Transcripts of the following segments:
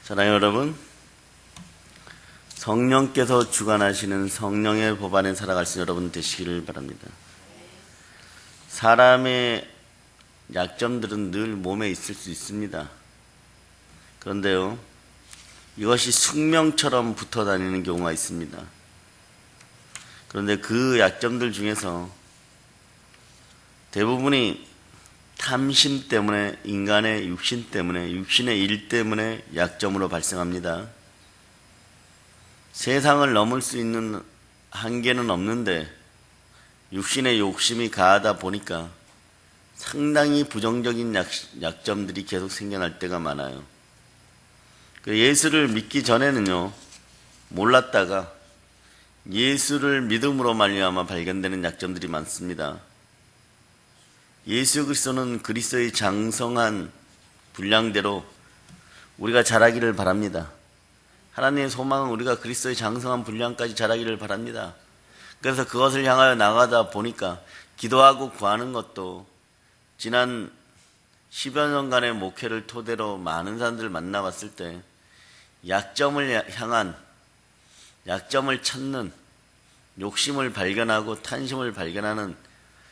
사랑하는 여러분, 성령께서 주관하시는 성령의 법 안에 살아갈 수 있는 여러분 되시기를 바랍니다. 사람의 약점들은 늘 몸에 있을 수 있습니다. 그런데요, 이것이 숙명처럼 붙어 다니는 경우가 있습니다. 그런데 그 약점들 중에서 대부분이 탐심 때문에, 인간의 육신 때문에, 육신의 일 때문에 약점으로 발생합니다. 세상을 넘을 수 있는 한계는 없는데 육신의 욕심이 가하다 보니까 상당히 부정적인 약점들이 계속 생겨날 때가 많아요. 예수를 믿기 전에는요, 몰랐다가 예수를 믿음으로 말미암아 발견되는 약점들이 많습니다. 예수 그리스도는 그리스도의 장성한 분량대로 우리가 자라기를 바랍니다. 하나님의 소망은 우리가 그리스도의 장성한 분량까지 자라기를 바랍니다. 그래서 그것을 향하여 나가다 보니까 기도하고 구하는 것도 지난 10여 년간의 목회를 토대로 많은 사람들을 만나봤을 때 약점을 향한, 약점을 찾는, 욕심을 발견하고 탄심을 발견하는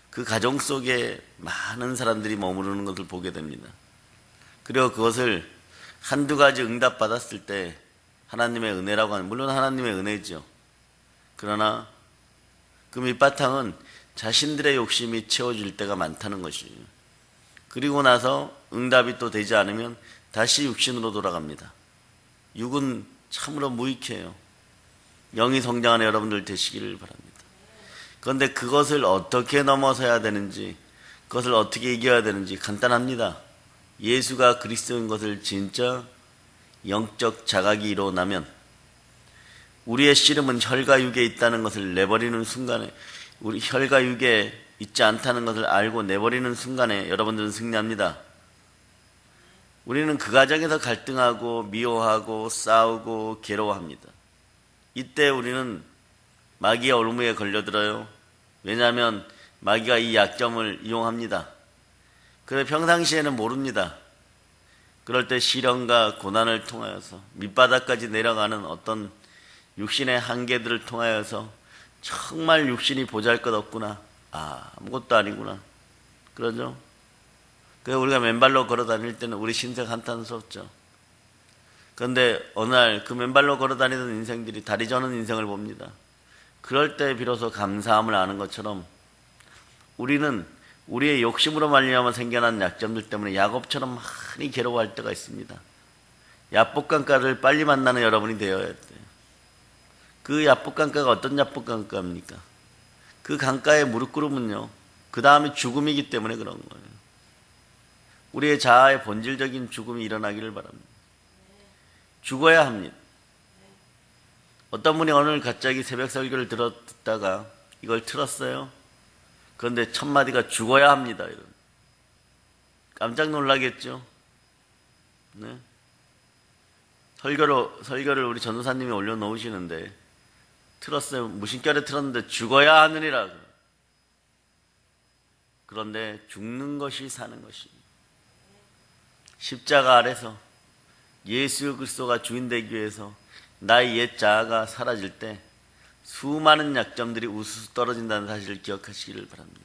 그 가정 속에 많은 사람들이 머무르는 것을 보게 됩니다. 그리고 그것을 한두 가지 응답받았을 때 하나님의 은혜라고 하는, 물론 하나님의 은혜죠. 그러나 그 밑바탕은 자신들의 욕심이 채워질 때가 많다는 것이에요. 그리고 나서 응답이 또 되지 않으면 다시 육신으로 돌아갑니다. 육은 참으로 무익해요. 영이 성장하는 여러분들 되시기를 바랍니다. 그런데 그것을 어떻게 넘어서야 되는지, 그것을 어떻게 이겨야 되는지 간단합니다. 예수가 그리스도인 것을 진짜 영적 자각이 일어나면, 우리의 씨름은 혈과 육에 있다는 것을 내버리는 순간에, 우리 혈과 육에 있지 않다는 것을 알고 내버리는 순간에 여러분들은 승리합니다. 우리는 그 과정에서 갈등하고 미워하고 싸우고 괴로워합니다. 이때 우리는 마귀의 올무에 걸려들어요. 왜냐하면 마귀가 이 약점을 이용합니다. 그런데 평상시에는 모릅니다. 그럴 때 시련과 고난을 통하여서 밑바닥까지 내려가는 어떤 육신의 한계들을 통하여서 정말 육신이 보잘것없구나, 아무것도 아니구나, 그러죠? 그래서 우리가 맨발로 걸어 다닐 때는 우리 신세 한탄스럽죠. 그런데 어느 날 그 맨발로 걸어 다니던 인생들이 다리 저는 인생을 봅니다. 그럴 때 비로소 감사함을 아는 것처럼 우리는 우리의 욕심으로 말미암아 생겨난 약점들 때문에 야곱처럼 많이 괴로워할 때가 있습니다. 야복강가를 빨리 만나는 여러분이 되어야 돼요. 그 야복강가가 어떤 야복강가입니까? 그 강가에 무릎 꿇으면요, 그 다음에 죽음이기 때문에 그런 거예요. 우리의 자아의 본질적인 죽음이 일어나기를 바랍니다. 죽어야 합니다. 어떤 분이 오늘 갑자기 새벽 설교를 듣다가 이걸 틀었어요. 그런데 첫 마디가 죽어야 합니다. 이런. 깜짝 놀라겠죠? 네. 설교를 우리 전도사님이 올려놓으시는데 틀었어요. 무심결에 틀었는데 죽어야 하느니라. 그런데 죽는 것이 사는 것입니다. 십자가 아래서 예수 그리스도가 주인 되기 위해서 나의 옛 자아가 사라질 때 수많은 약점들이 우수수 떨어진다는 사실을 기억하시기를 바랍니다.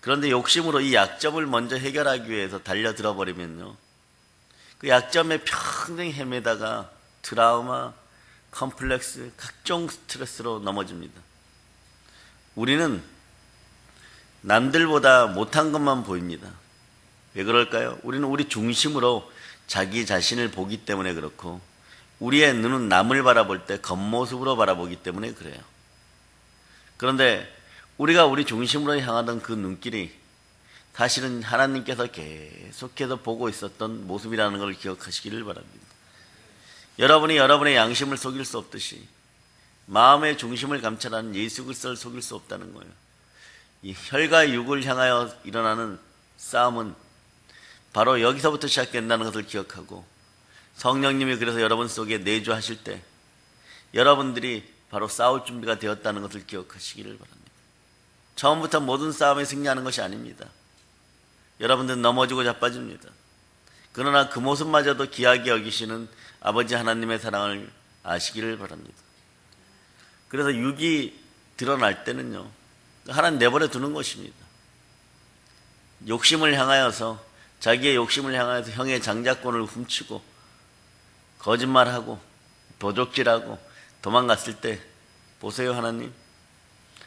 그런데 욕심으로 이 약점을 먼저 해결하기 위해서 달려들어 버리면요, 그 약점에 평생 헤매다가 트라우마, 컴플렉스, 각종 스트레스로 넘어집니다. 우리는 남들보다 못한 것만 보입니다. 왜 그럴까요? 우리는 우리 중심으로 자기 자신을 보기 때문에 그렇고, 우리의 눈은 남을 바라볼 때 겉모습으로 바라보기 때문에 그래요. 그런데 우리가 우리 중심으로 향하던 그 눈길이 사실은 하나님께서 계속해서 보고 있었던 모습이라는 걸 기억하시기를 바랍니다. 여러분이 여러분의 양심을 속일 수 없듯이 마음의 중심을 감찰하는 예수 그리스도를 속일 수 없다는 거예요. 이 혈과 육을 향하여 일어나는 싸움은 바로 여기서부터 시작된다는 것을 기억하고, 성령님이 그래서 여러분 속에 내주하실 때 여러분들이 바로 싸울 준비가 되었다는 것을 기억하시기를 바랍니다. 처음부터 모든 싸움에 승리하는 것이 아닙니다. 여러분들은 넘어지고 자빠집니다. 그러나 그 모습마저도 귀하게 여기시는 아버지 하나님의 사랑을 아시기를 바랍니다. 그래서 육이 드러날 때는요, 하나님 내버려 두는 것입니다. 욕심을 향하여서, 자기의 욕심을 향하여서 형의 장자권을 훔치고 거짓말하고 도적질하고 도망갔을 때 보세요.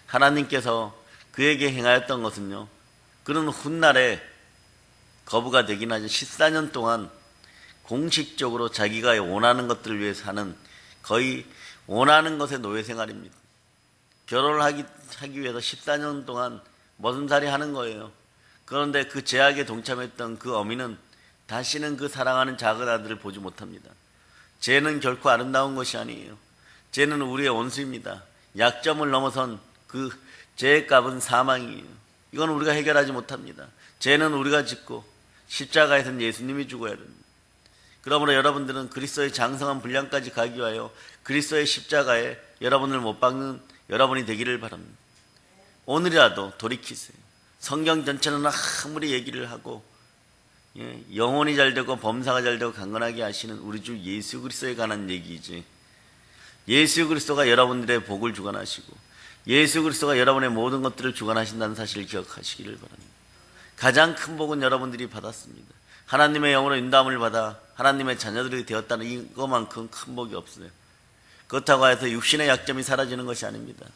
하나님께서 그에게 행하였던 것은요, 그런 훗날에 거부가 되긴 하죠. 14년 동안 공식적으로 자기가 원하는 것들을 위해 사는, 거의 원하는 것의 노예 생활입니다. 결혼을 하기 위해서 14년 동안 머슴살이 하는 거예요. 그런데 그 제약에 동참했던 그 어미는 다시는 그 사랑하는 작은 아들을 보지 못합니다. 죄는 결코 아름다운 것이 아니에요. 죄는 우리의 원수입니다. 약점을 넘어선 그 죄의 값은 사망이에요. 이건 우리가 해결하지 못합니다. 죄는 우리가 짓고 십자가에서는 예수님이 죽어야 됩니다. 그러므로 여러분들은 그리스도의 장성한 분량까지 가기 위하여 그리스도의 십자가에 여러분을 못 박는 여러분이 되기를 바랍니다. 오늘이라도 돌이키세요. 성경 전체는 아무리 얘기를 하고 영혼이 잘 되고 범사가 잘 되고 강건하게 하시는 우리 주 예수 그리스도에 관한 얘기이지, 예수 그리스도가 여러분들의 복을 주관하시고 예수 그리스도가 여러분의 모든 것들을 주관하신다는 사실을 기억하시기를 바랍니다. 가장 큰 복은 여러분들이 받았습니다. 하나님의 영으로 인도함을 받아 하나님의 자녀들이 되었다는 이것만큼 큰 복이 없어요. 그렇다고 해서 육신의 약점이 사라지는 것이 아닙니다.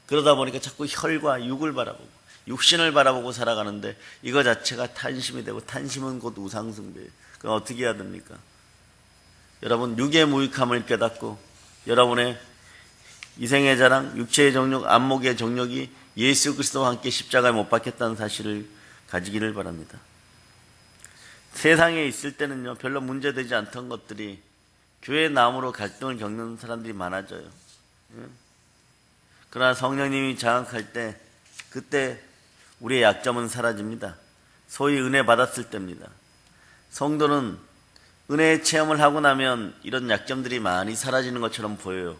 그러다 보니까 자꾸 혈과 육을 바라보고 육신을 바라보고 살아가는데 이거 자체가 탄심이 되고, 탄심은 곧 우상숭배예요. 그럼 어떻게 해야 됩니까? 여러분, 육의 무익함을 깨닫고 여러분의 이생의 자랑, 육체의 정욕, 안목의 정욕이 예수 그리스도와 함께 십자가에 못 박혔다는 사실을 가지기를 바랍니다. 세상에 있을 때는요, 별로 문제되지 않던 것들이 교회 나옴으로 갈등을 겪는 사람들이 많아져요. 그러나 성령님이 장악할 때, 그때 우리의 약점은 사라집니다. 소위 은혜 받았을 때입니다. 성도는 은혜의 체험을 하고 나면 이런 약점들이 많이 사라지는 것처럼 보여요.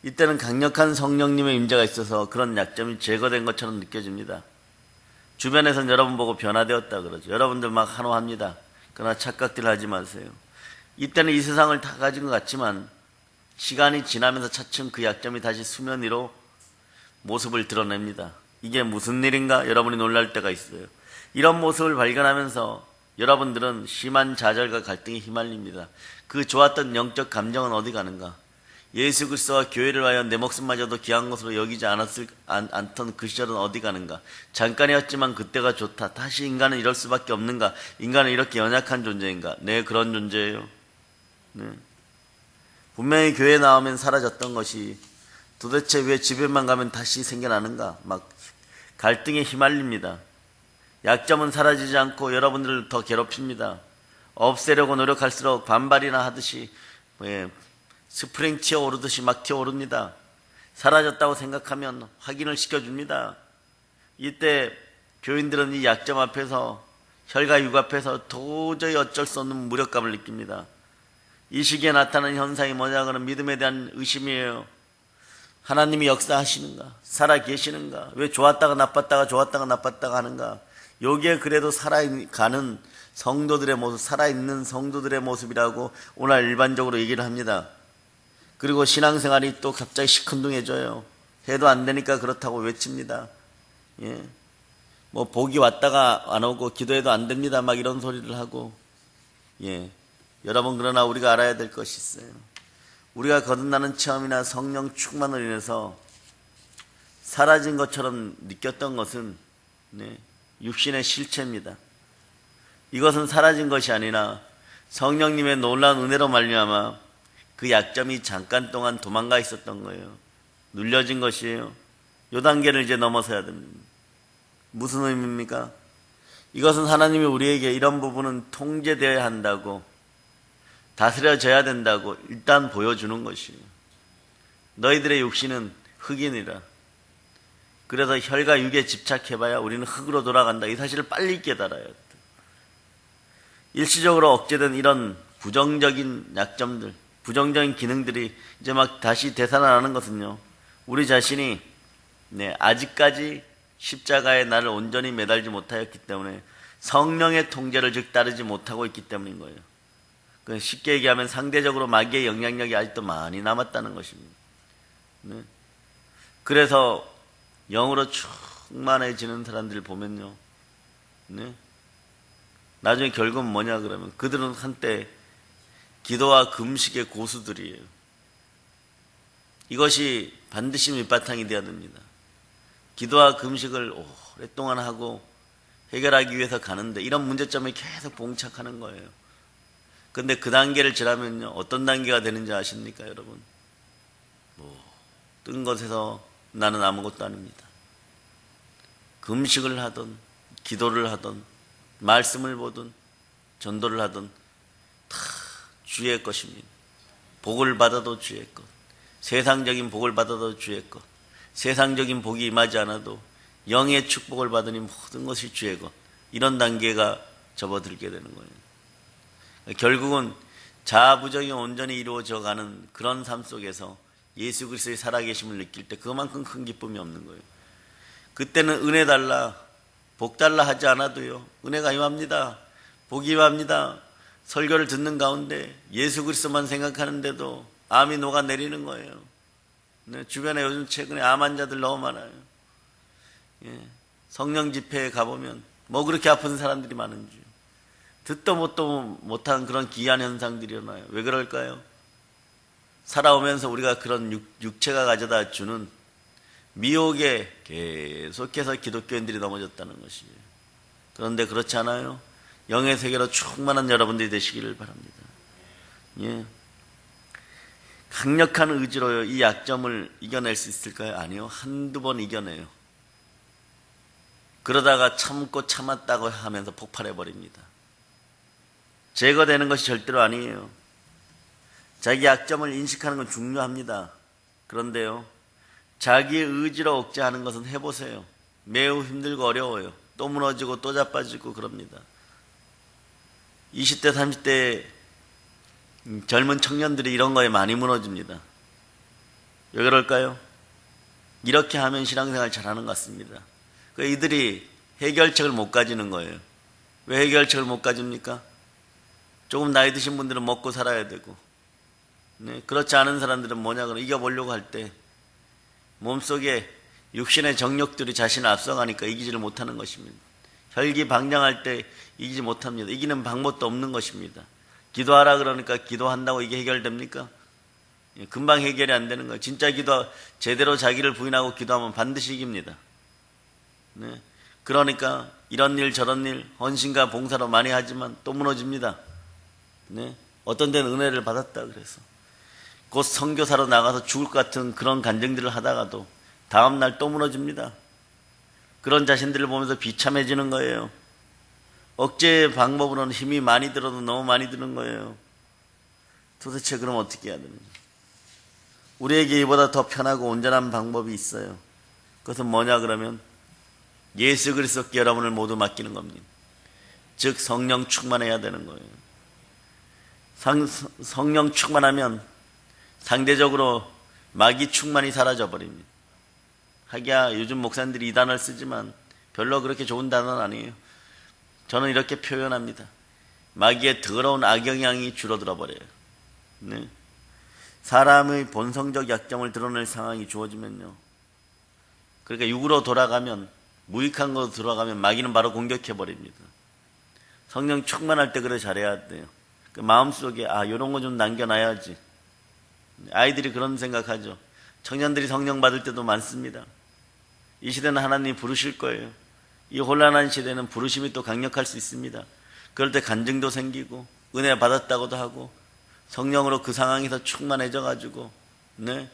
이때는 강력한 성령님의 임재가 있어서 그런 약점이 제거된 것처럼 느껴집니다. 주변에서는 여러분 보고 변화되었다 그러죠. 여러분들 막 한호합니다. 그러나 착각들 하지 마세요. 이때는 이 세상을 다 가진 것 같지만 시간이 지나면서 차츰 그 약점이 다시 수면 위로 모습을 드러냅니다. 이게 무슨 일인가? 여러분이 놀랄 때가 있어요. 이런 모습을 발견하면서 여러분들은 심한 좌절과 갈등에 휘말립니다. 그 좋았던 영적 감정은 어디 가는가? 예수 그리스도와 교회를 위하여 내 목숨마저도 귀한 것으로 여기지 않던 그 시절은 어디 가는가? 잠깐이었지만 그때가 좋다. 다시 인간은 이럴 수밖에 없는가? 인간은 이렇게 연약한 존재인가? 네, 그런 존재예요. 네. 분명히 교회에 나오면 사라졌던 것이 도대체 왜 집에만 가면 다시 생겨나는가? 막 갈등에 휘말립니다. 약점은 사라지지 않고 여러분들을 더 괴롭힙니다. 없애려고 노력할수록 반발이나 하듯이 스프링 튀어오르듯이 막 튀어오릅니다. 사라졌다고 생각하면 확인을 시켜줍니다. 이때 교인들은 이 약점 앞에서, 혈과 육 앞에서 도저히 어쩔 수 없는 무력감을 느낍니다. 이 시기에 나타나는 현상이 뭐냐? 그는 믿음에 대한 의심이에요. 하나님이 역사하시는가? 살아계시는가? 왜 좋았다가 나빴다가 좋았다가 나빴다가 하는가? 여기에 그래도 살아가는 성도들의 모습, 살아있는 성도들의 모습이라고 오늘 일반적으로 얘기를 합니다. 그리고 신앙생활이 또 갑자기 시큰둥해져요. 해도 안 되니까 그렇다고 외칩니다. 뭐 복이 왔다가 안 오고 기도해도 안 됩니다. 막 이런 소리를 하고. 여러분, 그러나 우리가 알아야 될 것이 있어요. 우리가 거듭나는 체험이나 성령 충만으로 인해서 사라진 것처럼 느꼈던 것은 육신의 실체입니다. 이것은 사라진 것이 아니라 성령님의 놀라운 은혜로 말미암아 그 약점이 잠깐 동안 도망가 있었던 거예요. 눌려진 것이에요. 이 단계를 이제 넘어서야 됩니다. 무슨 의미입니까? 이것은 하나님이 우리에게 이런 부분은 통제되어야 한다고, 다스려져야 된다고 일단 보여주는 것이에요. 너희들의 육신은 흙이니라. 그래서 혈과 육에 집착해봐야 우리는 흙으로 돌아간다. 이 사실을 빨리 깨달아야 돼. 일시적으로 억제된 이런 부정적인 약점들, 부정적인 기능들이 이제 막 다시 되살아나는 것은요, 우리 자신이 아직까지 십자가에 나를 온전히 매달지 못하였기 때문에 성령의 통제를 즉 따르지 못하고 있기 때문인 거예요. 쉽게 얘기하면 상대적으로 마귀의 영향력이 아직도 많이 남았다는 것입니다. 네. 그래서 영으로 충만해지는 사람들 보면요, 네. 나중에 결국은 뭐냐 그러면 그들은 한때 기도와 금식의 고수들이에요. 이것이 반드시 밑바탕이 되어야 됩니다. 기도와 금식을 오랫동안 하고 해결하기 위해서 가는데 이런 문제점에 계속 봉착하는 거예요. 근데 그 단계를 지나면요, 어떤 단계가 되는지 아십니까, 여러분? 모든 것에서 나는 아무것도 아닙니다. 금식을 하든 기도를 하든 말씀을 보든 전도를 하든 다 주의 것입니다. 복을 받아도 주의 것, 세상적인 복을 받아도 주의 것, 세상적인 복이 임하지 않아도 영의 축복을 받으니 모든 것이 주의 것, 이런 단계가 접어들게 되는 거예요. 결국은 자아부정이 온전히 이루어져가는 그런 삶 속에서 예수 그리스도의 살아계심을 느낄 때 그만큼 큰 기쁨이 없는 거예요. 그때는 은혜 달라, 복 달라 하지 않아도요, 은혜가 임합니다. 복이 임합니다. 설교를 듣는 가운데 예수 그리스도만 생각하는데도 암이 녹아내리는 거예요. 네, 주변에 요즘 최근에 암 환자들 너무 많아요. 예, 성령 집회에 가보면 뭐 그렇게 아픈 사람들이 많은지, 듣도 못한 그런 기이한 현상들이 일어나요. 왜 그럴까요? 살아오면서 우리가 그런 육체가 가져다 주는 미혹에 계속해서 기독교인들이 넘어졌다는 것이에요. 그런데 그렇지 않아요. 영의 세계로 충만한 여러분들이 되시기를 바랍니다. 예. 강력한 의지로 이 약점을 이겨낼 수 있을까요? 아니요. 한두 번 이겨내요. 그러다가 참고 참았다고 하면서 폭발해버립니다. 제거되는 것이 절대로 아니에요. 자기 약점을 인식하는 건 중요합니다. 그런데요, 자기의 의지로 억제하는 것은 해보세요. 매우 힘들고 어려워요. 또 무너지고 또 자빠지고 그럽니다. 20대 30대 젊은 청년들이 이런 거에 많이 무너집니다. 왜 그럴까요? 이렇게 하면 신앙생활 잘하는 것 같습니다. 이들이 해결책을 못 가지는 거예요. 왜 해결책을 못 가집니까? 조금 나이 드신 분들은 먹고 살아야 되고, 네, 그렇지 않은 사람들은 뭐냐 그러면 이겨보려고 할 때 몸속에 육신의 정력들이 자신을 앞서가니까 이기지를 못하는 것입니다. 혈기방장할 때 이기지 못합니다. 이기는 방법도 없는 것입니다. 기도하라 그러니까 기도한다고 이게 해결됩니까? 금방 해결이 안 되는 거예요. 진짜 기도 제대로 자기를 부인하고 기도하면 반드시 이깁니다. 네. 그러니까 이런 일 저런 일 헌신과 봉사로 많이 하지만 또 무너집니다. 네. 어떤 데는 은혜를 받았다 그래서 곧 선교사로 나가서 죽을 것 같은 그런 간증들을 하다가도 다음날 또 무너집니다. 그런 자신들을 보면서 비참해지는 거예요. 억제 방법으로는 힘이 많이 들어도 너무 많이 드는 거예요. 도대체 그럼 어떻게 해야 되는지. 우리에게 이보다 더 편하고 온전한 방법이 있어요. 그것은 뭐냐 그러면 예수 그리스도께 여러분을 모두 맡기는 겁니다. 즉 성령 충만해야 되는 거예요. 성령 충만하면 상대적으로 마귀 충만이 사라져버립니다. 하기야 요즘 목사님들이 이 단어를 쓰지만 별로 그렇게 좋은 단어는 아니에요. 저는 이렇게 표현합니다. 마귀의 더러운 악영향이 줄어들어 버려요. 네. 사람의 본성적 약점을 드러낼 상황이 주어지면요, 그러니까 육으로 돌아가면, 무익한 것으로 돌아가면 마귀는 바로 공격해 버립니다. 성령 충만할 때 그래 잘해야 돼요. 그 마음속에 이런 거 좀 남겨놔야지. 아이들이 그런 생각하죠. 청년들이 성령 받을 때도 많습니다. 이 시대는 하나님이 부르실 거예요. 이 혼란한 시대는 부르심이 또 강력할 수 있습니다. 그럴 때 간증도 생기고 은혜 받았다고도 하고 성령으로 그 상황에서 충만해져 가지고, 네.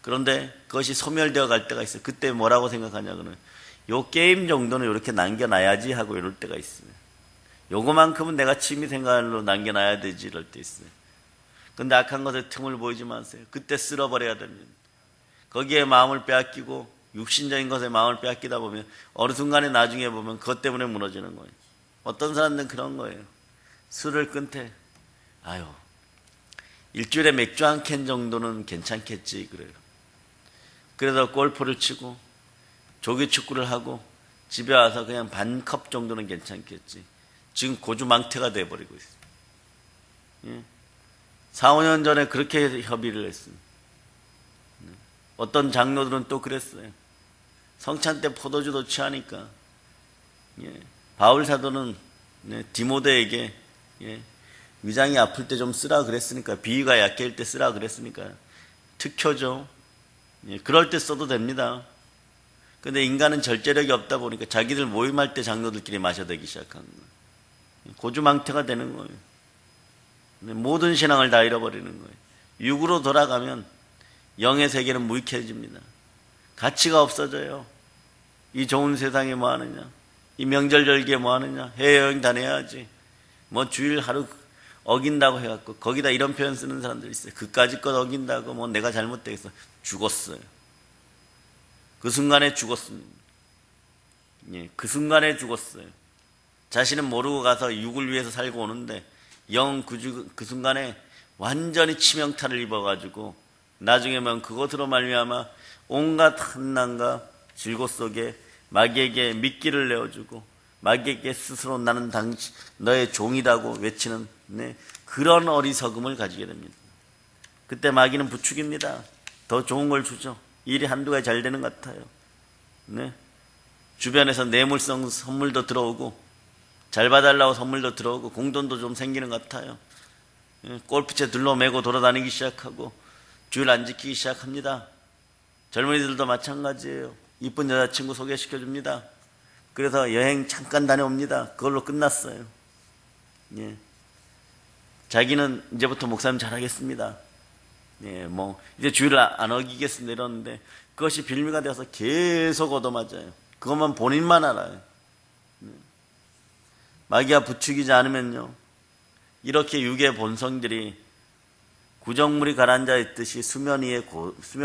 그런데 그것이 소멸되어 갈 때가 있어요. 그때 뭐라고 생각하냐고는 요 게임 정도는 이렇게 남겨놔야지 하고 이럴 때가 있어요. 요거만큼은 내가 취미생활로 남겨놔야 되지 이럴 때 있어요. 근데 악한 것에 틈을 보이지 마세요. 그때 쓸어버려야 됩니다. 거기에 마음을 빼앗기고 육신적인 것에 마음을 빼앗기다 보면 어느 순간에 나중에 보면 그것 때문에 무너지는 거예요. 어떤 사람들은 그런 거예요. 술을 끊되 일주일에 맥주 한 캔 정도는 괜찮겠지 그래요. 그래서 골프를 치고 조기 축구를 하고 집에 와서 그냥 반 컵 정도는 괜찮겠지. 지금 고주망태가 돼버리고 있어요. 예? 4, 5년 전에 그렇게 협의를 했습니다. 어떤 장로들은 또 그랬어요. 성찬 때 포도주도 취하니까 바울 사도는 디모데에게 위장이 아플 때 좀 쓰라 그랬으니까, 비위가 약해질 때 쓰라 그랬으니까 특효죠. 그럴 때 써도 됩니다. 근데 인간은 절제력이 없다 보니까 자기들 모임할 때 장로들끼리 마셔대기 시작한 거예요. 고주망태가 되는 거예요. 모든 신앙을 다 잃어버리는 거예요. 육으로 돌아가면 영의 세계는 무익해집니다. 가치가 없어져요. 이 좋은 세상에 뭐 하느냐, 이 명절 절기에 뭐 하느냐, 해외여행 다녀야지, 뭐 주일 하루 어긴다고 해갖고, 거기다 이런 표현 쓰는 사람들이 있어요. 그까짓 것 어긴다고 뭐 내가 잘못되겠어. 죽었어요. 그 순간에 죽었습니다. 그 순간에 죽었어요. 자신은 모르고 가서 육을 위해서 살고 오는데 영 그 순간에 완전히 치명타를 입어가지고 나중에만 그것으로 말미암아 온갖 한난과 질고 속에 마귀에게 미끼를 내어주고 마귀에게 스스로 나는 너의 종이라고 외치는 그런 어리석음을 가지게 됩니다. 그때 마귀는 부축입니다. 더 좋은 걸 주죠. 일이 한두 가지 잘 되는 것 같아요. 주변에서 뇌물성 선물도 들어오고 잘 봐달라고 선물도 들어오고 공돈도 좀 생기는 것 같아요. 골프채 둘러매고 돌아다니기 시작하고 주일 안 지키기 시작합니다. 젊은이들도 마찬가지예요. 이쁜 여자친구 소개시켜줍니다. 그래서 여행 잠깐 다녀옵니다. 그걸로 끝났어요. 자기는 이제부터 목사님 잘하겠습니다. 뭐 이제 주일을 안 어기겠습니다 이러는데 그것이 빌미가 되어서 계속 얻어맞아요. 그것만 본인만 알아요. 마귀가 부추기지 않으면요, 이렇게 육의 본성들이 구정물이 가라앉아 있듯이 수면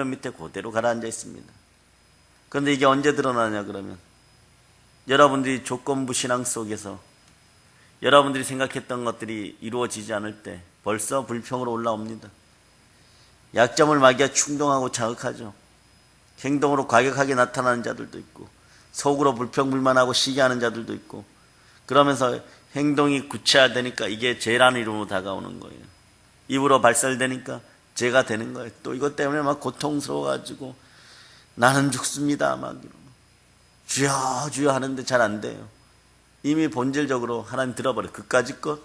밑에 그대로 가라앉아 있습니다. 그런데 이게 언제 드러나냐 그러면, 여러분들이 조건부 신앙 속에서 여러분들이 생각했던 것들이 이루어지지 않을 때 벌써 불평으로 올라옵니다. 약점을 마귀가 충동하고 자극하죠. 행동으로 과격하게 나타나는 자들도 있고, 속으로 불평불만하고 시기하는 자들도 있고, 그러면서 행동이 구체화되니까 이게 죄라는 이름으로 다가오는 거예요. 입으로 발설되니까 죄가 되는 거예요. 또 이것 때문에 막 고통스러워가지고 나는 죽습니다 막 주여 주여 하는데 잘 안 돼요. 이미 본질적으로 하나님 들어버려. 그까짓 것?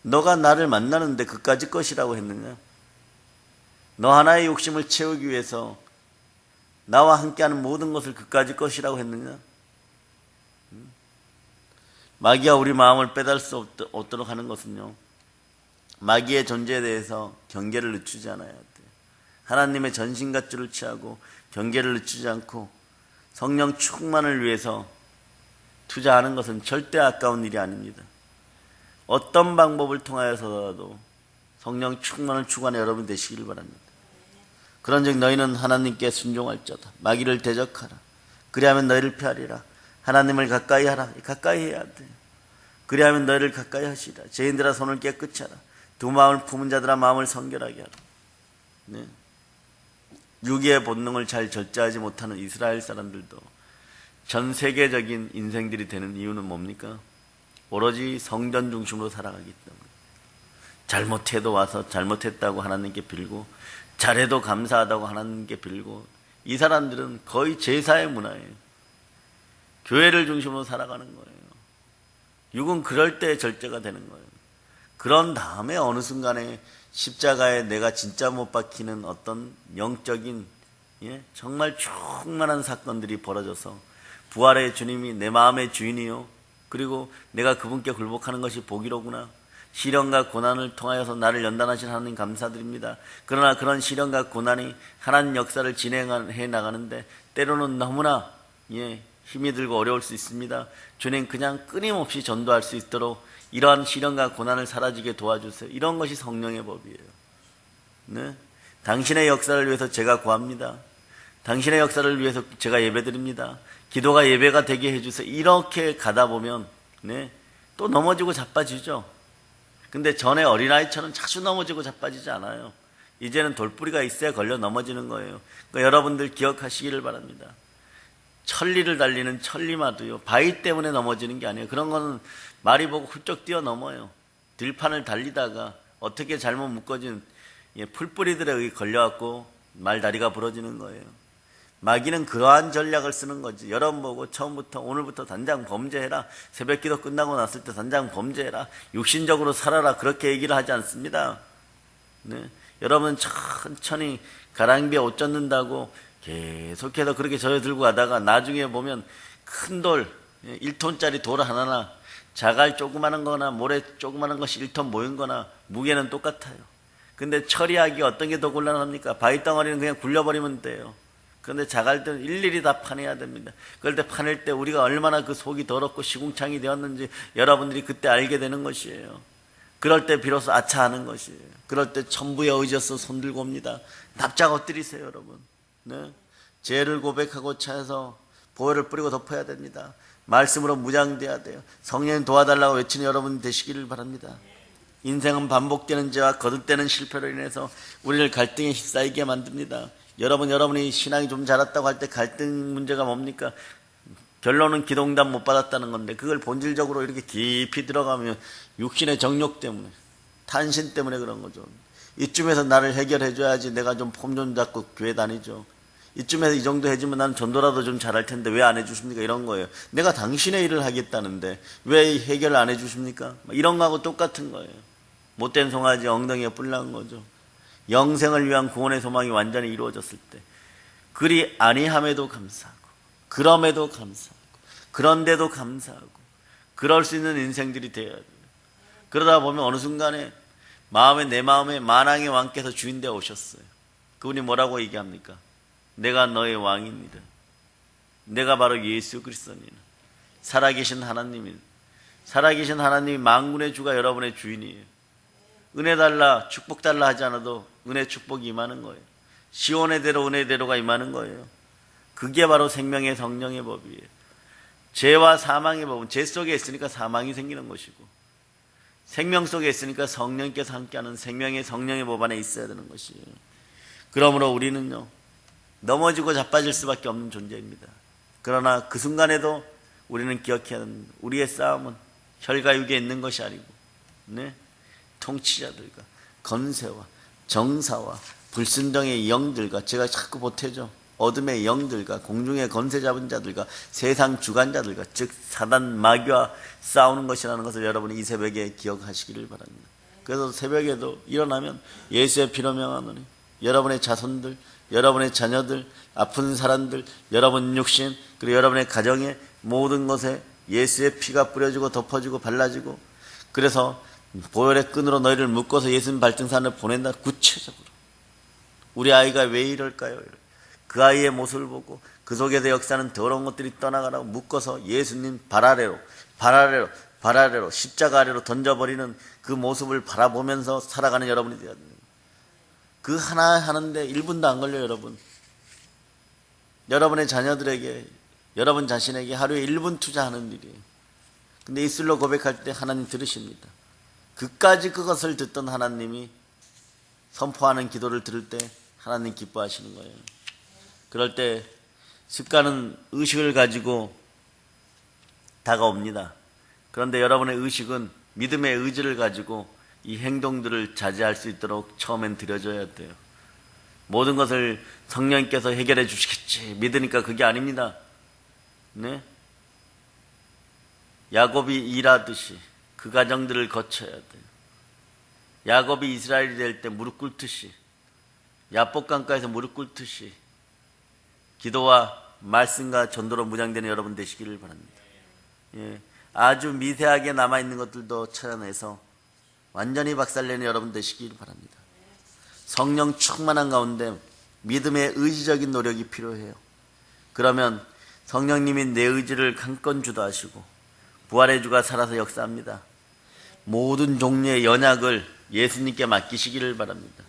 너가 나를 만나는데 그까짓 것이라고 했느냐? 너 하나의 욕심을 채우기 위해서 나와 함께하는 모든 것을 그까짓 것이라고 했느냐? 마귀가 우리 마음을 빼달 수 없도록 하는 것은요, 마귀의 존재에 대해서 경계를 늦추지 않아야 돼요. 하나님의 전신갑주를 취하고 경계를 늦추지 않고 성령 충만을 위해서 투자하는 것은 절대 아까운 일이 아닙니다. 어떤 방법을 통하여서라도 성령 충만을 추구하는 여러분 되시길 바랍니다. 그런즉 너희는 하나님께 순종할지어다. 마귀를 대적하라. 그리하면 너희를 피하리라. 하나님을 가까이 하라. 가까이 해야 돼. 그리하면 너희를 가까이 하시리라. 죄인들아 손을 깨끗이 하라. 두 마음을 품은 자들아 마음을 성결하게 하라. 육의 본능을 잘 절제하지 못하는 이스라엘 사람들도 전 세계적인 인생들이 되는 이유는 뭡니까? 오로지 성전 중심으로 살아가기 때문에. 잘못해도 와서 잘못했다고 하나님께 빌고, 잘해도 감사하다고 하나님께 빌고, 이 사람들은 거의 제사의 문화예요. 교회를 중심으로 살아가는 거예요. 육은 그럴 때 절제가 되는 거예요. 그런 다음에 어느 순간에 십자가에 내가 진짜 못 박히는 어떤 영적인 정말 충만한 사건들이 벌어져서 부활의 주님이 내 마음의 주인이요, 그리고 내가 그분께 굴복하는 것이 복이로구나. 시련과 고난을 통하여서 나를 연단하신 하나님 감사드립니다. 그러나 그런 시련과 고난이 하나님 역사를 진행해 나가는데 때로는 너무나 힘이 들고 어려울 수 있습니다. 주님 그냥 끊임없이 전도할 수 있도록 이러한 시련과 고난을 사라지게 도와주세요. 이런 것이 성령의 법이에요. 당신의 역사를 위해서 제가 구합니다. 당신의 역사를 위해서 제가 예배드립니다. 기도가 예배가 되게 해주세요. 이렇게 가다 보면 또 넘어지고 자빠지죠. 근데 전에 어린아이처럼 자주 넘어지고 자빠지지 않아요. 이제는 돌뿌리가 있어야 걸려 넘어지는 거예요. 그러니까 여러분들 기억하시기를 바랍니다. 천리를 달리는 천리마도요, 바위 때문에 넘어지는 게 아니에요. 그런 거는 말이 보고 훌쩍 뛰어넘어요. 들판을 달리다가 어떻게 잘못 묶어진 풀뿌리들에 의해 걸려갖고 말다리가 부러지는 거예요. 마귀는 그러한 전략을 쓰는 거지. 여러분 보고 처음부터 오늘부터 당장 범죄해라, 새벽기도 끝나고 났을 때 당장 범죄해라, 육신적으로 살아라, 그렇게 얘기를 하지 않습니다. 네? 여러분 천천히 가랑비에 옷 젖는다고 계속해서 그렇게 젖어들고 가다가 나중에 보면 큰 돌, 1톤짜리 돌 하나나 자갈 조그마한 거나 모래 조그마한 것이 1톤 모인 거나 무게는 똑같아요. 근데 처리하기 어떤 게 더 곤란합니까? 바위 덩어리는 그냥 굴려버리면 돼요. 그런데 자갈들은 일일이 다 파내야 됩니다. 그럴 때 파낼 때 우리가 얼마나 그 속이 더럽고 시궁창이 되었는지 여러분들이 그때 알게 되는 것이에요. 그럴 때 비로소 아차하는 것이에요. 그럴 때 천부에 의지해서 손들고 옵니다. 납작 엎드리세요, 여러분. 네? 죄를 고백하고 차에서 보혈을 뿌리고 덮어야 됩니다. 말씀으로 무장돼야 돼요. 성령님 도와달라고 외치는 여러분 되시기를 바랍니다. 인생은 반복되는 죄와 거듭되는 실패로 인해서 우리를 갈등에 휩싸이게 만듭니다. 여러분이 신앙이 좀 자랐다고 할 때 갈등 문제가 뭡니까? 결론은 기도응답 못 받았다는 건데, 그걸 본질적으로 이렇게 깊이 들어가면 육신의 정욕 때문에, 탄신 때문에 그런 거죠. 이쯤에서 나를 해결해 줘야지 내가 좀 폼 좀 잡고 교회 다니죠. 이쯤에서 이 정도 해주면 나는 전도라도 좀 잘할 텐데 왜 안 해주십니까? 이런 거예요. 내가 당신의 일을 하겠다는데 왜 해결을 안 해주십니까? 이런 거하고 똑같은 거예요. 못된 송아지 엉덩이에 뿔 난 거죠. 영생을 위한 구원의 소망이 완전히 이루어졌을 때, 그리 아니함에도 감사하고, 그럼에도 감사하고, 그런데도 감사하고, 그럴 수 있는 인생들이 되어야 돼요. 그러다 보면 어느 순간에 내 마음에 만왕의 왕께서 주인 되어 오셨어요. 그분이 뭐라고 얘기합니까? 내가 너의 왕입니다. 내가 바로 예수 그리스도입니다. 살아계신 하나님입니다. 살아계신 하나님이 만군의 주가 여러분의 주인이에요. 은혜 달라, 축복 달라 하지 않아도 은혜 축복이 임하는 거예요. 시온의 대로 은혜의 대로가 임하는 거예요. 그게 바로 생명의 성령의 법이에요. 죄와 사망의 법은 죄 속에 있으니까 사망이 생기는 것이고, 생명 속에 있으니까 성령께서 함께하는 생명의 성령의 법 안에 있어야 되는 것이에요. 그러므로 우리는요, 넘어지고 자빠질 수밖에 없는 존재입니다. 그러나 그 순간에도 우리는 기억해야 합니다. 우리의 싸움은 혈과 육에 있는 것이 아니고, 네? 통치자들과 건세와 정사와 불순종의 영들과, 제가 자꾸 보태죠. 어둠의 영들과 공중의 건세 잡은 자들과 세상 주관자들과, 즉 사단 마귀와 싸우는 것이라는 것을 여러분이 이 새벽에 기억하시기를 바랍니다. 그래서 새벽에도 일어나면 예수의 피로 명하노니 여러분의 자손들, 여러분의 자녀들, 아픈 사람들, 여러분 육신, 그리고 여러분의 가정의 모든 것에 예수의 피가 뿌려지고 덮어지고 발라지고, 그래서 보혈의 끈으로 너희를 묶어서 예수님 발등산을 보낸다. 구체적으로 우리 아이가 왜 이럴까요? 그 아이의 모습을 보고 그 속에서 역사는 더러운 것들이 떠나가라고 묶어서 예수님 발 아래로 십자가 아래로 던져버리는 그 모습을 바라보면서 살아가는 여러분이 되어야 됩니다. 그 하나 하는데 1분도 안 걸려요. 여러분의 자녀들에게, 여러분 자신에게 하루에 1분 투자하는 일이에요. 근데 입술로 고백할 때 하나님 들으십니다. 그까지 그것을 듣던 하나님이 선포하는 기도를 들을 때 하나님 기뻐하시는 거예요. 그럴 때 습관은 의식을 가지고 다가옵니다. 그런데 여러분의 의식은 믿음의 의지를 가지고 이 행동들을 자제할 수 있도록 처음엔 들여줘야 돼요. 모든 것을 성령께서 해결해 주시겠지 믿으니까 그게 아닙니다. 네? 야곱이 일하듯이 그 과정들을 거쳐야 돼요. 야곱이 이스라엘이 될 때 무릎 꿇듯이, 야복강가에서 무릎 꿇듯이 기도와 말씀과 전도로 무장되는 여러분 되시기를 바랍니다. 예, 아주 미세하게 남아있는 것들도 찾아내서 완전히 박살내는 여러분 되시기를 바랍니다. 성령 충만한 가운데 믿음의 의지적인 노력이 필요해요. 그러면 성령님이 내 의지를 강권 주도하시고 부활의 주가 살아서 역사합니다. 모든 종류의 연약을 예수님께 맡기시기를 바랍니다.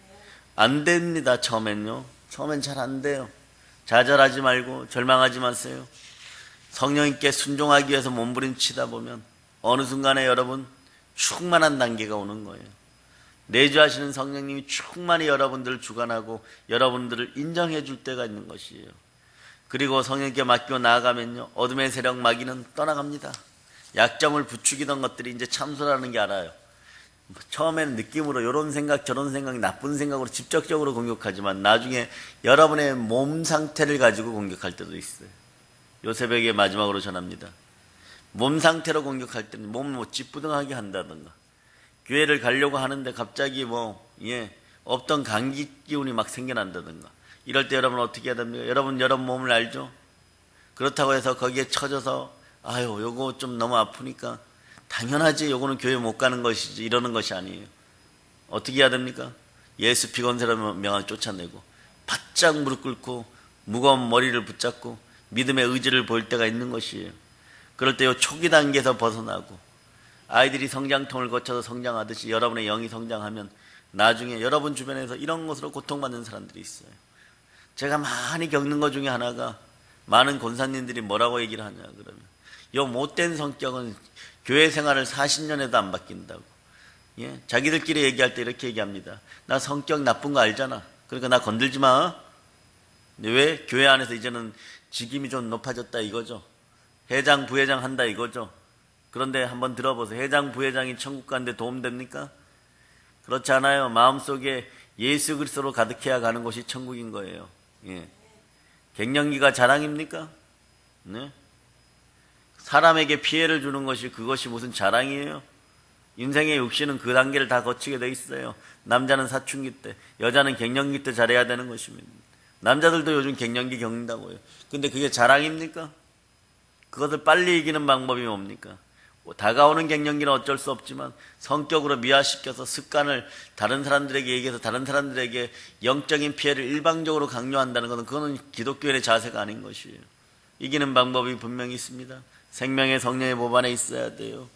안 됩니다. 처음엔 잘 안 돼요. 좌절하지 말고 절망하지 마세요. 성령님께 순종하기 위해서 몸부림치다 보면 어느 순간에 여러분 충만한 단계가 오는 거예요. 내주하시는 성령님이 충만히 여러분들을 주관하고 여러분들을 인정해 줄 때가 있는 것이에요. 그리고 성령께 맡기고 나아가면요, 어둠의 세력 마귀는 떠나갑니다. 약점을 부추기던 것들이 이제 참소라는 게 알아요. 처음에는 느낌으로 이런 생각 저런 생각 나쁜 생각으로 직접적으로 공격하지만 나중에 여러분의 몸 상태를 가지고 공격할 때도 있어요. 요 새벽에 마지막으로 전합니다. 몸 상태로 공격할 때는 몸을 뭐 찌뿌둥하게 한다든가, 교회를 가려고 하는데 갑자기 없던 감기 기운이 막 생겨난다든가, 이럴 때 여러분 어떻게 해야 됩니까? 여러분 몸을 알죠? 그렇다고 해서 거기에 처져서 아유 요거 좀 너무 아프니까 당연하지 요거는 교회 못 가는 것이지 이러는 것이 아니에요. 어떻게 해야 됩니까? 예수 피건세라는 명을 쫓아내고 바짝 무릎 꿇고 무거운 머리를 붙잡고 믿음의 의지를 보일 때가 있는 것이에요. 그럴 때 요 초기 단계에서 벗어나고, 아이들이 성장통을 거쳐서 성장하듯이 여러분의 영이 성장하면 나중에 여러분 주변에서 이런 것으로 고통받는 사람들이 있어요. 제가 많이 겪는 것 중에 하나가, 많은 권사님들이 뭐라고 얘기를 하냐 그러면 요 못된 성격은 교회 생활을 40년에도 안 바뀐다고. 자기들끼리 얘기할 때 이렇게 얘기합니다. 나 성격 나쁜 거 알잖아. 그러니까 나 건들지 마. 근데 왜? 교회 안에서 이제는 직임이 좀 높아졌다 이거죠. 회장 부회장 한다 이거죠. 그런데 한번 들어보세요. 회장 부회장이 천국 가는데 도움됩니까? 그렇지 않아요. 마음속에 예수 그리스도로 가득해야 가는 곳이 천국인 거예요. 갱년기가 자랑입니까? 네? 사람에게 피해를 주는 것이 그것이 무슨 자랑이에요? 인생의 육신은 그 단계를 다 거치게 돼 있어요. 남자는 사춘기 때, 여자는 갱년기 때 잘해야 되는 것입니다. 남자들도 요즘 갱년기 겪는다고요. 근데 그게 자랑입니까? 그것을 빨리 이기는 방법이 뭡니까? 다가오는 갱년기는 어쩔 수 없지만 성격으로 미화시켜서 습관을 다른 사람들에게 얘기해서 다른 사람들에게 영적인 피해를 일방적으로 강요한다는 것은 그거는 기독교인의 자세가 아닌 것이에요. 이기는 방법이 분명히 있습니다. 생명의 성령의 법 안에 있어야 돼요.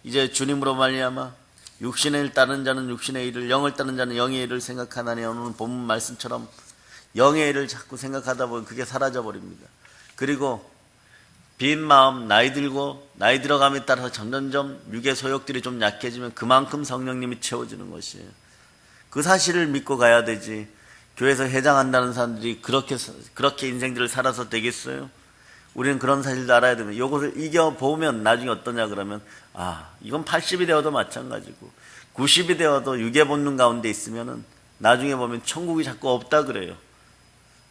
이제 주님으로 말미암아 육신의 일 따르는 자는 육신의 일을, 영을 따르는 자는 영의 일을 생각하나니, 오늘 본문 말씀처럼 영의 일을 자꾸 생각하다 보면 그게 사라져 버립니다. 그리고 빈 마음, 나이 들어감에 따라서 점점점 육의 소욕들이 좀 약해지면 그만큼 성령님이 채워주는 것이에요. 그 사실을 믿고 가야 되지. 교회에서 회장한다는 사람들이 그렇게 인생들을 살아서 되겠어요? 우리는 그런 사실도 알아야 됩니다. 이것을 이겨보면 나중에 어떠냐 그러면, 이건 80이 되어도 마찬가지고 90이 되어도 육의 본능 가운데 있으면은 나중에 보면 천국이 자꾸 없다 그래요.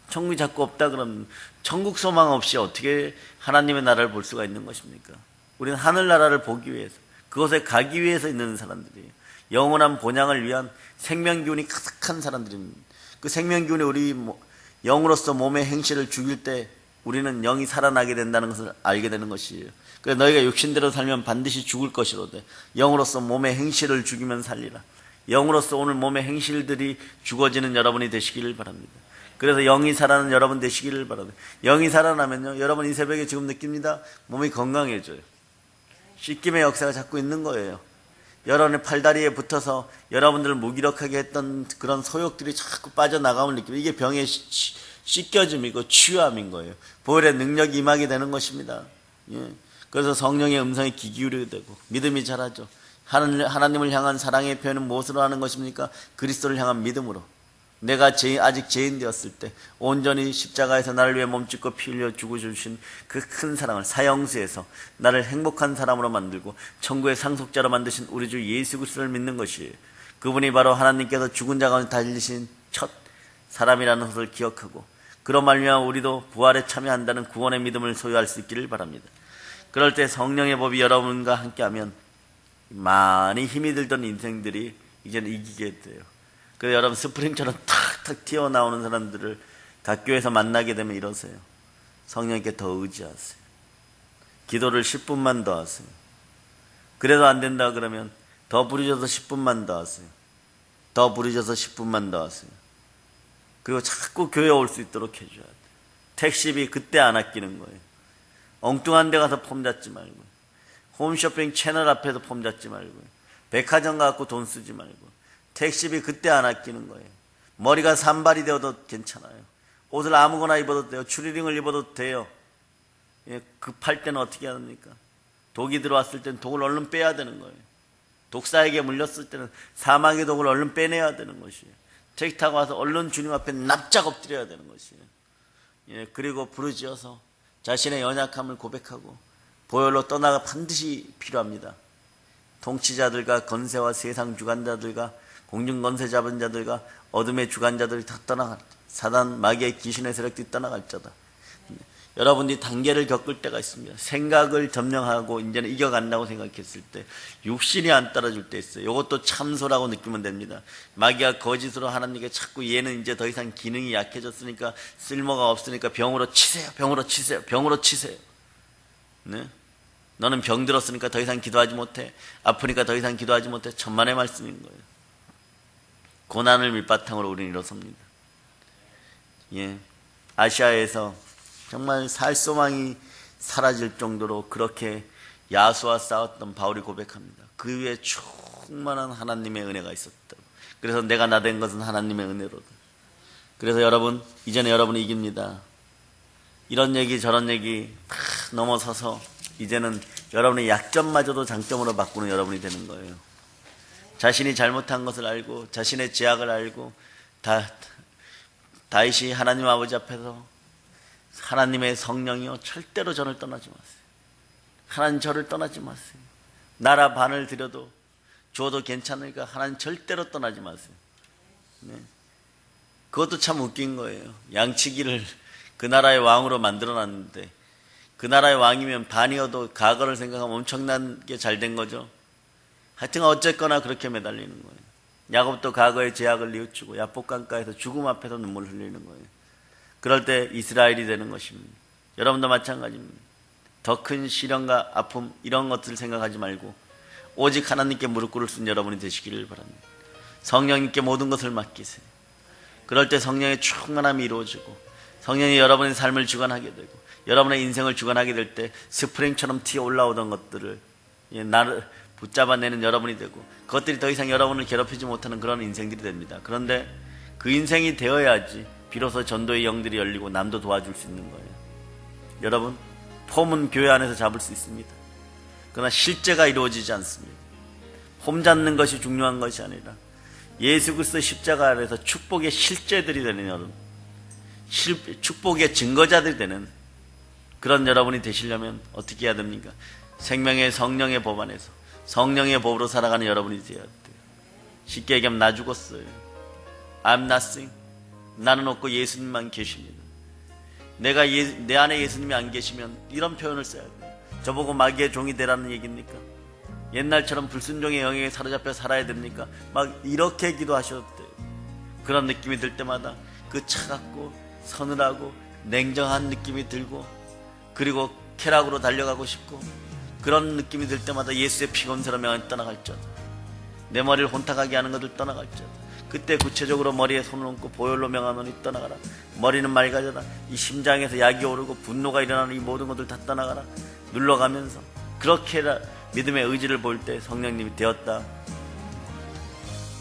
천국이 자꾸 없다 그러면 천국 소망 없이 어떻게 하나님의 나라를 볼 수가 있는 것입니까? 우리는 하늘나라를 보기 위해서, 그것에 가기 위해서 있는 사람들이에요. 영원한 본향을 위한 생명기운이 가득한 사람들입니다. 그 생명기운이 우리 영으로서 몸의 행실을 죽일 때 우리는 영이 살아나게 된다는 것을 알게 되는 것이에요. 그래서 너희가 육신대로 살면 반드시 죽을 것이로되 영으로서 몸의 행실을 죽이면 살리라. 영으로서 오늘 몸의 행실들이 죽어지는 여러분이 되시기를 바랍니다. 그래서 영이 살아나는 여러분 되시기를 바랍니다. 영이 살아나면요, 여러분 이 새벽에 지금 느낍니다. 몸이 건강해져요. 씻김의 역사가 자꾸 있는 거예요. 여러분의 팔다리에 붙어서 여러분들을 무기력하게 했던 그런 소욕들이 자꾸 빠져나감을 느끼고, 이게 병의 씻겨짐이고 치유함인 거예요. 보혈의 능력이 임하게 되는 것입니다. 그래서 성령의 음성에 귀 기울이게 되고 믿음이 자라죠. 하나님을 향한 사랑의 표현은 무엇으로 하는 것입니까? 그리스도를 향한 믿음으로. 내가 아직 죄인 되었을 때 온전히 십자가에서 나를 위해 몸짓고 피 흘려 죽어주신 그 큰 사랑을 사형수에서 나를 행복한 사람으로 만들고 천국의 상속자로 만드신 우리 주 예수 그리스도를 믿는 것이에요. 그분이 바로 하나님께서 죽은 자 가운데 달리신 첫 사람이라는 것을 기억하고, 그런 말미암아 우리도 부활에 참여한다는 구원의 믿음을 소유할 수 있기를 바랍니다. 그럴 때 성령의 법이 여러분과 함께하면 많이 힘이 들던 인생들이 이제는 이기게 돼요. 그래서 여러분 스프링처럼 탁탁 튀어나오는 사람들을 각 교회에서 만나게 되면 이러세요. 성령님께 더 의지하세요. 기도를 10분만 더 하세요. 그래도 안 된다 그러면 더 부르셔서 10분만 더 하세요. 더 부르셔서 10분만 더 하세요. 그리고 자꾸 교회에 올 수 있도록 해줘야 돼요. 택시비 그때 안 아끼는 거예요. 엉뚱한 데 가서 폼 잡지 말고, 홈쇼핑 채널 앞에서 폼 잡지 말고, 백화점 가서 돈 쓰지 말고, 택시비 그때 안 아끼는 거예요. 머리가 산발이 되어도 괜찮아요. 옷을 아무거나 입어도 돼요. 추리닝을 입어도 돼요. 급할 때는 어떻게 합니까? 독이 들어왔을 때는 독을 얼른 빼야 되는 거예요. 독사에게 물렸을 때는 사망의 독을 얼른 빼내야 되는 것이에요. 택시 타고 와서 얼른 주님 앞에 납작 엎드려야 되는 것이에요. 그리고 부르짖어서 자신의 연약함을 고백하고 보혈로 떠나가 반드시 필요합니다. 통치자들과 건세와 세상 주관자들과 공중건세 잡은 자들과 어둠의 주관자들이 다 떠나갈, 사단 마귀의 귀신의 세력들이 떠나갈지어다. 여러분들이 단계를 겪을 때가 있습니다. 생각을 점령하고 이제는 이겨간다고 생각했을 때 육신이 안 따라줄 때 있어요. 이것도 참소라고 느끼면 됩니다. 마귀가 거짓으로 하나님께 자꾸 얘는 이제 더 이상 기능이 약해졌으니까 쓸모가 없으니까 병으로 치세요. 병으로 치세요. 병으로 치세요. 네? 너는 병 들었으니까 더 이상 기도하지 못해. 아프니까 더 이상 기도하지 못해. 천만의 말씀인 거예요. 고난을 밑바탕으로 우리는 일어섭니다. 아시아에서 정말 살 소망이 사라질 정도로 그렇게 야수와 싸웠던 바울이 고백합니다. 그 위에 충만한 하나님의 은혜가 있었다고. 그래서 내가 나된 것은 하나님의 은혜로다. 그래서 여러분, 이제는 여러분이 이깁니다. 이런 얘기 저런 얘기 다 넘어서서 이제는 여러분의 약점마저도 장점으로 바꾸는 여러분이 되는 거예요. 자신이 잘못한 것을 알고 자신의 죄악을 알고 다윗이 하나님 아버지 앞에서 하나님의 성령이여 절대로 저를 떠나지 마세요. 하나님 저를 떠나지 마세요. 나라 반을 드려도 줘도 괜찮으니까 하나님 절대로 떠나지 마세요. 네. 그것도 참 웃긴 거예요. 양치기를 그 나라의 왕으로 만들어놨는데 그 나라의 왕이면 반이어도 과거를 생각하면 엄청나게 잘된 거죠. 하여튼 어쨌거나 그렇게 매달리는 거예요. 야곱도 과거의 죄악을 뉘우치고 야복강가에서 죽음 앞에서 눈물을 흘리는 거예요. 그럴 때 이스라엘이 되는 것입니다. 여러분도 마찬가지입니다. 더 큰 시련과 아픔 이런 것들을 생각하지 말고 오직 하나님께 무릎 꿇을 수 있는 여러분이 되시기를 바랍니다. 성령님께 모든 것을 맡기세요. 그럴 때 성령의 충만함이 이루어지고 성령이 여러분의 삶을 주관하게 되고 여러분의 인생을 주관하게 될 때 스프링처럼 튀어 올라오던 것들을 나를 붙잡아내는 여러분이 되고 그것들이 더 이상 여러분을 괴롭히지 못하는 그런 인생들이 됩니다. 그런데 그 인생이 되어야지 비로소 전도의 영들이 열리고 남도 도와줄 수 있는 거예요. 여러분, 폼은 교회 안에서 잡을 수 있습니다. 그러나 실제가 이루어지지 않습니다. 폼 잡는 것이 중요한 것이 아니라 예수 그리스도 십자가 아래서 축복의 실제들이 되는 여러분, 축복의 증거자들이 되는 그런 여러분이 되시려면 어떻게 해야 됩니까? 생명의 성령의 법 안에서 성령의 법으로 살아가는 여러분이 되어야 돼요. 쉽게 얘기하면 나 죽었어요. I'm nothing. 나는 없고 예수님만 계십니다. 내 안에 예수님이 안 계시면 이런 표현을 써야 돼요. 저보고 마귀의 종이 되라는 얘기입니까? 옛날처럼 불순종의 영역에 사로잡혀 살아야 됩니까? 막 이렇게 기도하셔도 돼요. 그런 느낌이 들 때마다 그 차갑고 서늘하고 냉정한 느낌이 들고 그리고 쾌락으로 달려가고 싶고 그런 느낌이 들 때마다 예수의 피검사로 명하여 떠나갈지어다. 내 머리를 혼탁하게 하는 것을 떠나갈지어다. 그때 구체적으로 머리에 손을 얹고 보혈로 명하노니 떠나가라. 머리는 맑아져라. 이 심장에서 약이 오르고 분노가 일어나는 이 모든 것들 다 떠나가라. 눌러가면서 그렇게 믿음의 의지를 보일 때 성령님이 되었다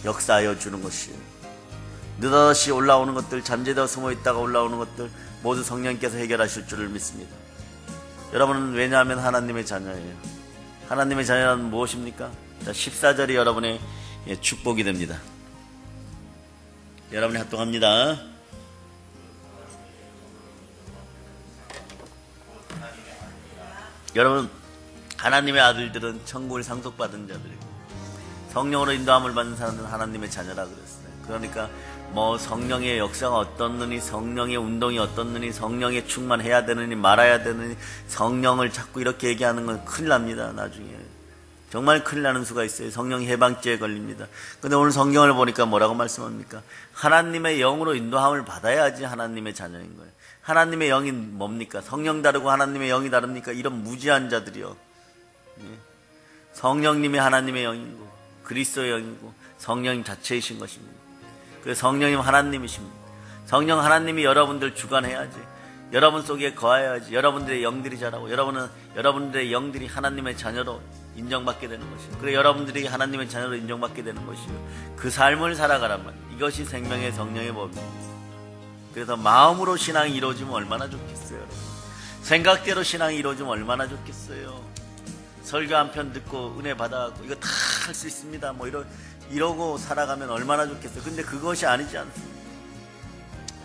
역사하여 주는 것이에요. 느닷없이 올라오는 것들, 잠재되어 숨어있다가 올라오는 것들 모두 성령께서 해결하실 줄을 믿습니다. 여러분은 왜냐하면 하나님의 자녀예요. 하나님의 자녀는 무엇입니까? 자, 14절이 여러분의 축복이 됩니다. 여러분이 합동합니다. 여러분, 하나님의 아들들은 천국을 상속받은 자들이고 성령으로 인도함을 받는 사람들은 하나님의 자녀라 그랬어요. 그러니까 뭐 성령의 역사가 어떻느니 성령의 운동이 어떻느니 성령에 충만해야 되느니 말아야 되느니 성령을 자꾸 이렇게 얘기하는 건 큰일 납니다. 나중에 정말 큰일 나는 수가 있어요. 성령 해방죄에 걸립니다. 근데 오늘 성경을 보니까 뭐라고 말씀합니까? 하나님의 영으로 인도함을 받아야지 하나님의 자녀인 거예요. 하나님의 영이 뭡니까? 성령 다르고 하나님의 영이 다릅니까? 이런 무지한 자들이요. 성령님이 하나님의 영이고 그리스도의 영이고 성령님 자체이신 것입니다. 그래서 성령님 하나님이십니다. 성령 하나님이 여러분들 주관해야지. 여러분 속에 거하여야지. 여러분들의 영들이 자라고 여러분들의 영들이 하나님의 자녀로 인정받게 되는 것이에요. 그래 여러분들이 하나님의 자녀로 인정받게 되는 것이에요. 그 삶을 살아가란 말이에요. 이것이 생명의 성령의 법입니다. 그래서 마음으로 신앙이 이루어지면 얼마나 좋겠어요. 여러분. 생각대로 신앙이 이루어지면 얼마나 좋겠어요. 설교 한 편 듣고 은혜 받아갖고 이거 다 할 수 있습니다. 뭐 이러고 살아가면 얼마나 좋겠어요. 근데 그것이 아니지 않습니까?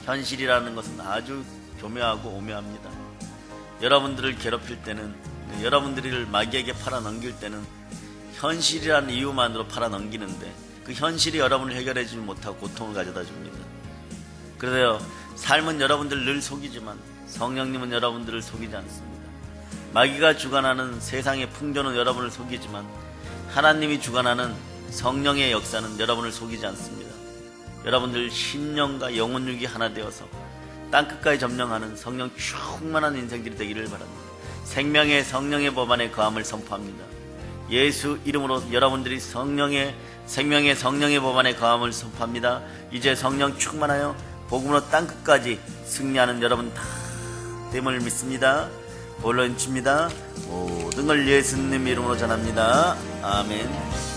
현실이라는 것은 아주 교묘하고 오묘합니다. 여러분들을 괴롭힐 때는, 여러분들을 마귀에게 팔아넘길 때는 현실이라는 이유만으로 팔아넘기는데 그 현실이 여러분을 해결해주지 못하고 고통을 가져다 줍니다. 그래서 삶은 여러분들을 늘 속이지만 성령님은 여러분들을 속이지 않습니다. 마귀가 주관하는 세상의 풍조는 여러분을 속이지만 하나님이 주관하는 성령의 역사는 여러분을 속이지 않습니다. 여러분들 신령과 영혼육이 하나 되어서 땅끝까지 점령하는 성령 충만한 인생들이 되기를 바랍니다. 생명의 성령의 법 안에 거함을 선포합니다. 예수 이름으로 여러분들이 생명의 성령의 법 안에 거함을 선포합니다. 이제 성령 충만하여 복음으로 땅끝까지 승리하는 여러분 다 됨을 믿습니다. 볼로 인칩니다. 모든 걸 예수님 이름으로 전합니다. 아멘.